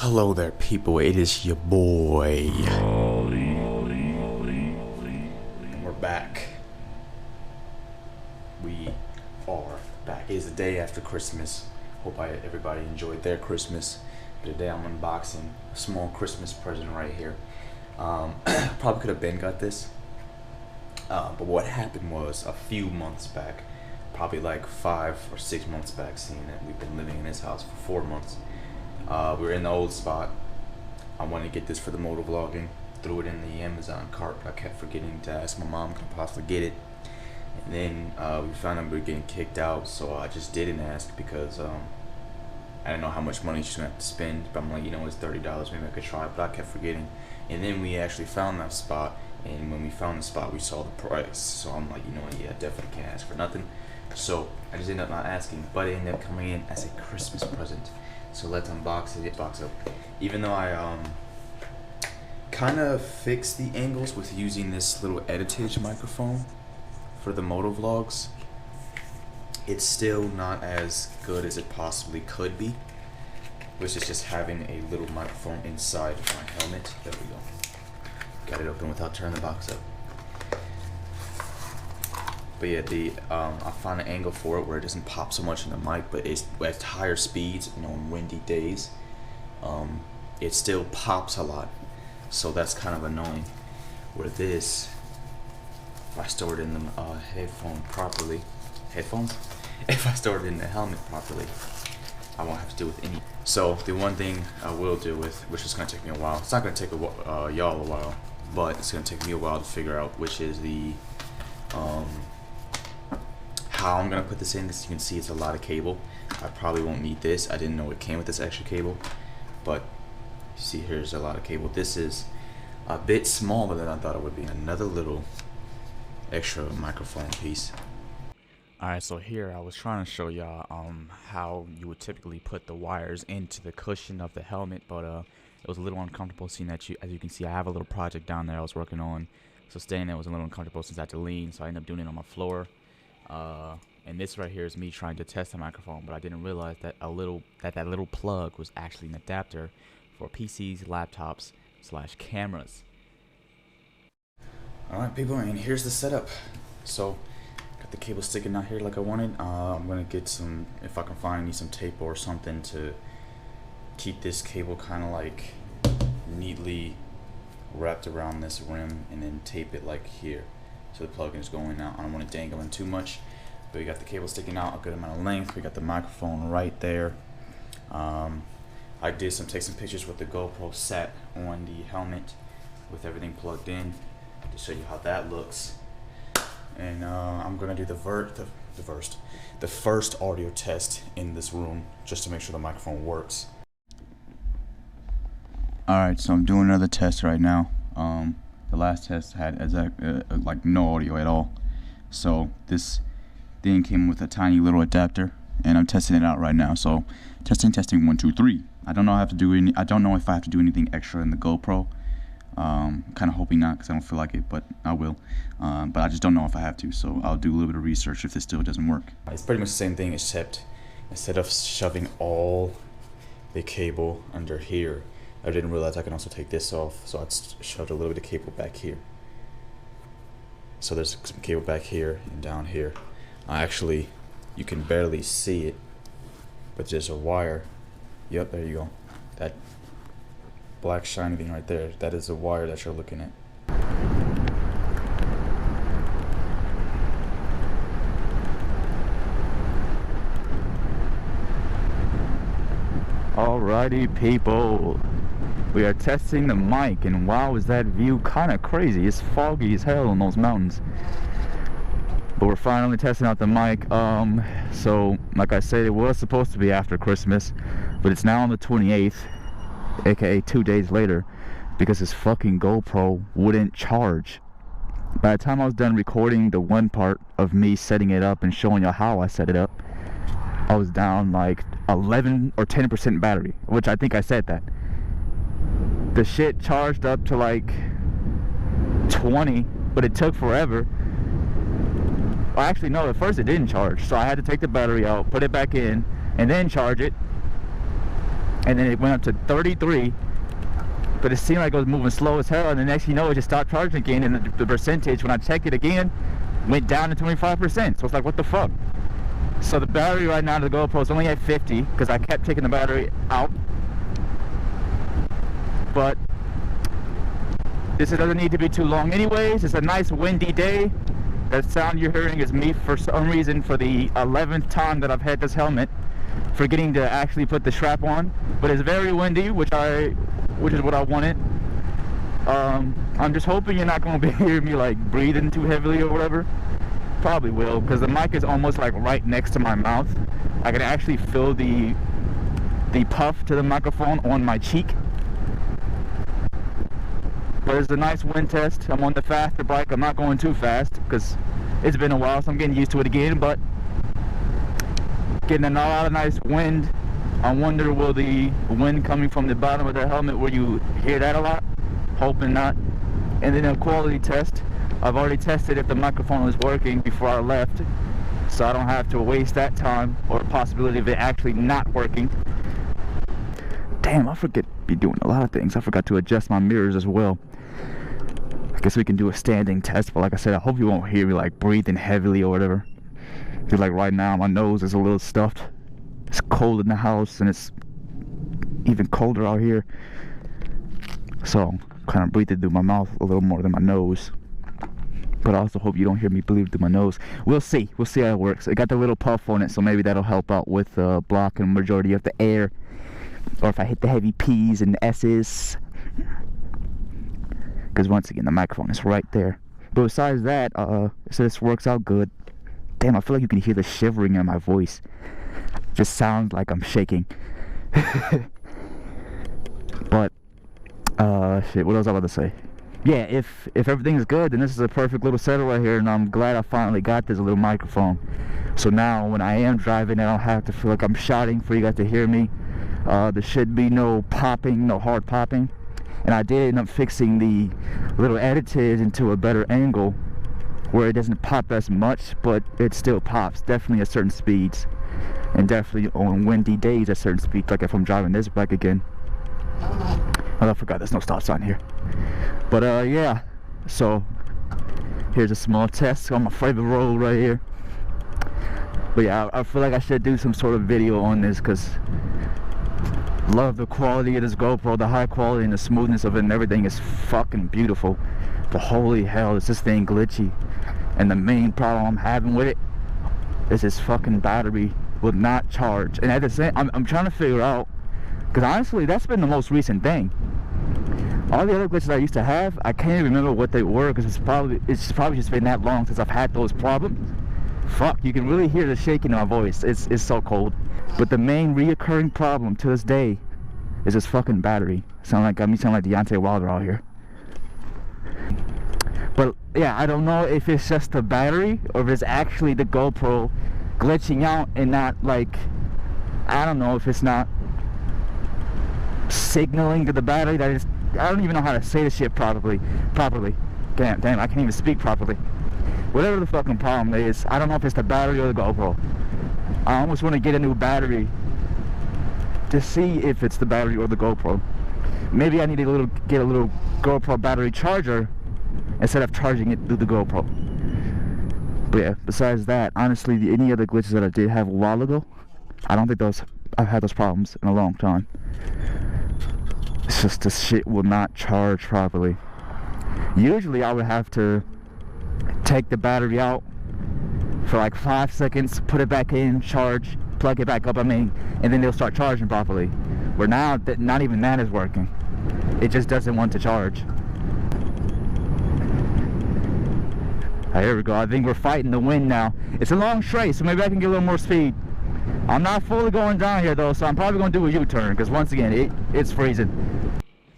Hello there, people. It is your boy. And we're back. We are back. It is the day after Christmas. Hope everybody enjoyed their Christmas. Today I'm unboxing a small Christmas present right here. Probably could have been got this. But what happened was a few months back, probably like 5 or 6 months back, seeing that we've been living in this house for 4 months. We were in the old spot. I wanted to get this for the motor vlogging. Threw it in the Amazon cart. I kept forgetting to ask my mom could I possibly get it. And then we found out we were getting kicked out, so I just didn't ask because I didn't know how much money she's gonna have to spend. But I'm like, you know, it's $30. Maybe I could try it, but I kept forgetting. And then we actually found that spot. And when we found the spot, we saw the price. So I'm like, you know what? Yeah, I definitely can't ask for nothing. So I just ended up not asking, but it ended up coming in as a Christmas present. So let's unbox it. Box up. Even though I kind of fixed the angles with using this little editage microphone for the moto vlogs, it's still not as good as it possibly could be, which is just having a little microphone inside of my helmet. There we go. Got it open without turning the box up. But yeah, I found an angle for it where it doesn't pop so much in the mic, but it's at higher speeds, you know, on windy days, it still pops a lot. So that's kind of annoying. Where this, if I store it in the if I store it in the helmet properly, I won't have to deal with any. So the one thing I will deal with, which is gonna take me a while, it's not gonna take y'all a while, but it's gonna take me a while to figure out, which is the how I'm gonna put this in. As you can see, it's a lot of cable. I probably won't need this. I didn't know it came with this extra cable, but you see here's a lot of cable. This is a bit smaller than I thought it would be. Another little extra microphone piece. Alright, so here I was trying to show y'all how you would typically put the wires into the cushion of the helmet, but it was a little uncomfortable seeing that as you can see, I have a little project down there I was working on, so staying there was a little uncomfortable since I had to lean, so I ended up doing it on my floor. And this right here is me trying to test the microphone, but I didn't realize that that little plug was actually an adapter for PCs, laptops / cameras. Alright people, and here's the setup. So got the cable sticking out here like I wanted. I'm gonna get some, if I can find some tape or something to keep this cable kind of like neatly wrapped around this rim, and then tape it like here so the plug is going out. I don't want it dangling too much, but we got the cable sticking out a good amount of length. We got the microphone right there. I did take some pictures with the GoPro set on the helmet with everything plugged in to show you how that looks. And I'm gonna do the first audio test in this room just to make sure the microphone works. Alright, so I'm doing another test right now. The last test had like no audio at all. So this thing came with a tiny little adapter, and I'm testing it out right now. So testing 1 2 3. I don't know if I have to do anything extra in the GoPro. Kind of hoping not, because I don't feel like it, but I will. But I just don't know if I have to, so I'll do a little bit of research if this still doesn't work. It's pretty much the same thing, except instead of shoving all the cable under here, I didn't realize I can also take this off, so I shoved a little bit of cable back here. So there's some cable back here and down here. Actually, you can barely see it, but there's a wire. Yep, there you go. That black shiny thing right there, that is the wire that you're looking at. Alrighty people, we are testing the mic, and wow, is that view kind of crazy. It's foggy as hell in those mountains, but we're finally testing out the mic. So like I said, it was supposed to be after Christmas, but it's now on the 28th, aka 2 days later, because this fucking GoPro wouldn't charge. By the time I was done recording the one part of me setting it up and showing you how I set it up, I was down like 11 or 10% battery, which I think I said that. The shit charged up to like 20, but it took forever. Well, actually no, at first it didn't charge, so I had to take the battery out, put it back in, and then charge it. and then it went up to 33, but it seemed like it was moving slow as hell, and the next thing you know, it just stopped charging again, and the percentage, when I checked it again, went down to 25%. So it's like, what the fuck? So the battery right now to the GoPro is only at 50, because I kept taking the battery out. But this doesn't need to be too long anyways. It's a nice windy day. That sound you're hearing is me, for some reason, for the 11th time that I've had this helmet, forgetting to actually put the strap on. But it's very windy, which is what I wanted. I'm just hoping you're not going to be hearing me like breathing too heavily or whatever. Probably will, because the mic is almost like right next to my mouth. I can actually feel the puff to the microphone on my cheek. But it's a nice wind test. I'm on the faster bike. I'm not going too fast because it's been a while, so I'm getting used to it again. But getting a lot of nice wind. I wonder, will the wind coming from the bottom of the helmet, will you hear that a lot? Hoping not. And then a quality test. I've already tested if the microphone was working before I left, so I don't have to waste that time or possibility of it actually not working. Damn, I forget to be doing a lot of things. I forgot to adjust my mirrors as well. I guess we can do a standing test, but like I said, I hope you won't hear me like breathing heavily or whatever. Because like right now, my nose is a little stuffed. It's cold in the house, and it's even colder out here. So I'm kind of breathing through my mouth a little more than my nose. But I also hope you don't hear me breathe through my nose. We'll see. We'll see how it works. It got the little puff on it, so maybe that'll help out with blocking the majority of the air. Or if I hit the heavy P's and S's. Because once again, the microphone is right there. But besides that, so this works out good. Damn, I feel like you can hear the shivering in my voice. Just sounds like I'm shaking. But, shit, what else I was about to say? Yeah, if everything's good, then this is a perfect little setup right here, and I'm glad I finally got this little microphone. So now, when I am driving, I don't have to feel like I'm shouting for you guys to hear me. There should be no popping, no hard popping. And I did end up fixing the little additive into a better angle where it doesn't pop as much, but it still pops, definitely at certain speeds. And definitely on windy days at certain speeds, like if I'm driving this bike again. Oh, I forgot there's no stop sign here. But yeah, so here's a small test on my favorite road right here. But yeah, I feel like I should do some sort of video on this, because love the quality of this GoPro, the high quality and the smoothness of it and everything is fucking beautiful. But holy hell, is this thing glitchy. And the main problem I'm having with it is this fucking battery will not charge. And at the same, I'm trying to figure out, because honestly, that's been the most recent thing. All the other glitches I used to have, I can't even remember what they were, because it's probably just been that long since I've had those problems. Fuck, you can really hear the shaking in my voice. It's so cold. But the main reoccurring problem to this day is this fucking battery. Sound like Deontay Wilder out here. But yeah, I don't know if it's just the battery or if it's actually the GoPro glitching out and not, like, I don't know if it's not signaling to the battery that it's, I don't even know how to say this shit properly. Damn, I can't even speak properly. Whatever the fucking problem is, I don't know if it's the battery or the GoPro. I almost want to get a new battery to see if it's the battery or the GoPro. Maybe I need to get a little GoPro battery charger instead of charging it through the GoPro. But yeah, besides that, honestly, any other glitches that I did have a while ago, I don't think I've had those problems in a long time. It's just this shit will not charge properly. Usually I would have to take the battery out for like 5 seconds, put it back in, charge, plug it back up, and then they'll start charging properly. Where now, not even that is working. It just doesn't want to charge. Here we go. I think we're fighting the wind now. It's a long straight, so maybe I can get a little more speed. I'm not fully going down here though, so I'm probably going to do a U-turn, because once again, it's freezing.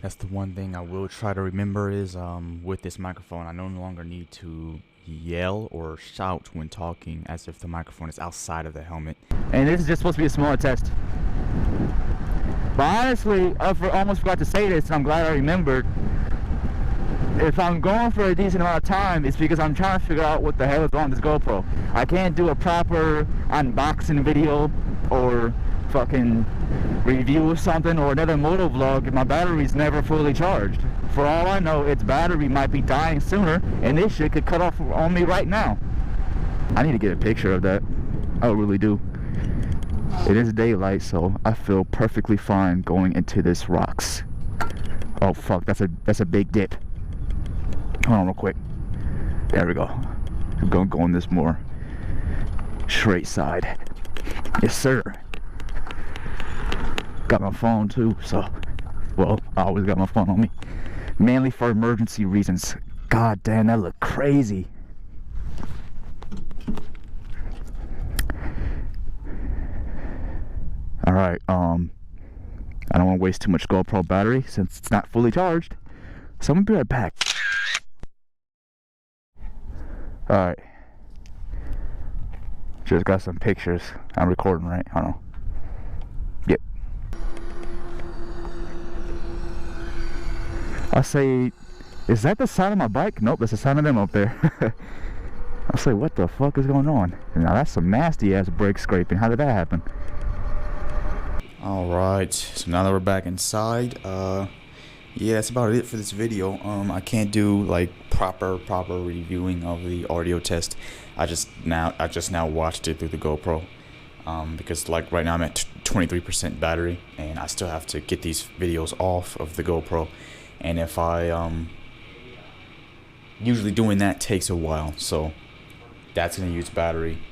That's the one thing I will try to remember is with this microphone, I no longer need to yell or shout when talking as if the microphone is outside of the helmet. And this is just supposed to be a smaller test. But honestly, I almost forgot to say this, and I'm glad I remembered. If I'm going for a decent amount of time, it's because I'm trying to figure out what the hell is wrong with this GoPro. I can't do a proper unboxing video or fucking review or something, or another moto vlog, and my battery's never fully charged. For all I know, its battery might be dying sooner, and this shit could cut off on me right now. I need to get a picture of that. I really do. It is daylight, so I feel perfectly fine going into this rocks. Oh fuck, that's a big dip. Hold on real quick. There we go. I'm gonna go on this more straight side. Yes sir. Got my phone too, so, well, I always got my phone on me. Mainly for emergency reasons. God damn, that looked crazy. Alright, I don't want to waste too much GoPro battery since it's not fully charged. So I'm gonna be right back. Alright. Just got some pictures. I'm recording, right? Hold on. Yep. I say, is that the sound of my bike? Nope, that's the sound of them up there. I say, what the fuck is going on? Now that's some nasty ass brake scraping. How did that happen? Alright, so now that we're back inside, yeah, that's about it for this video. I can't do like proper reviewing of the audio test. I just now watched it through the GoPro, because like right now I'm at 23% battery, and I still have to get these videos off of the GoPro, and if I usually doing that takes a while, so that's gonna use battery.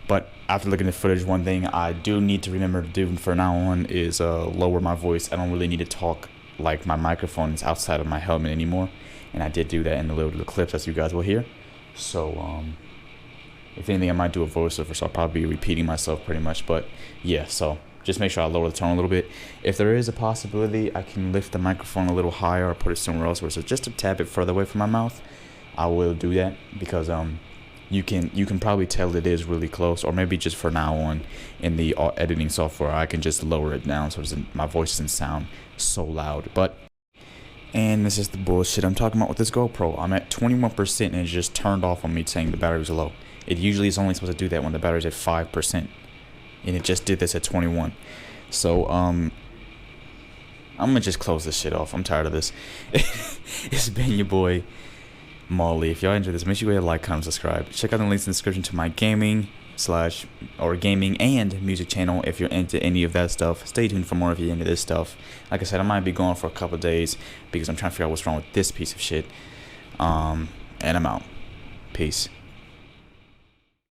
But after looking at the footage, one thing I do need to remember to do from now on is lower my voice. I don't really need to talk like my microphone is outside of my helmet anymore, and I did do that in the little clips as you guys will hear. So if anything, I might do a voiceover, so I'll probably be repeating myself pretty much. But yeah, so just make sure I lower the tone a little bit. If there is a possibility I can lift the microphone a little higher or put it somewhere else where it's just a tad bit further away from my mouth, I will do that, because you can probably tell it is really close. Or maybe just for now on in the editing software, I can just lower it down so my voice doesn't sound so loud. But, and this is the bullshit I'm talking about with this GoPro. I'm at 21% and it just turned off on me saying the battery was low. It usually is only supposed to do that when the battery's at 5%, and it just did this at 21. So I'm gonna just close this shit off. I'm tired of this. It's been your boy Molly. If y'all enjoyed this, make sure you hit like, comment, subscribe. Check out the links in the description to my gaming and music channel if you're into any of that stuff. Stay tuned for more if you're into this stuff. Like I said, I might be gone for a couple days because I'm trying to figure out what's wrong with this piece of shit. And I'm out. Peace.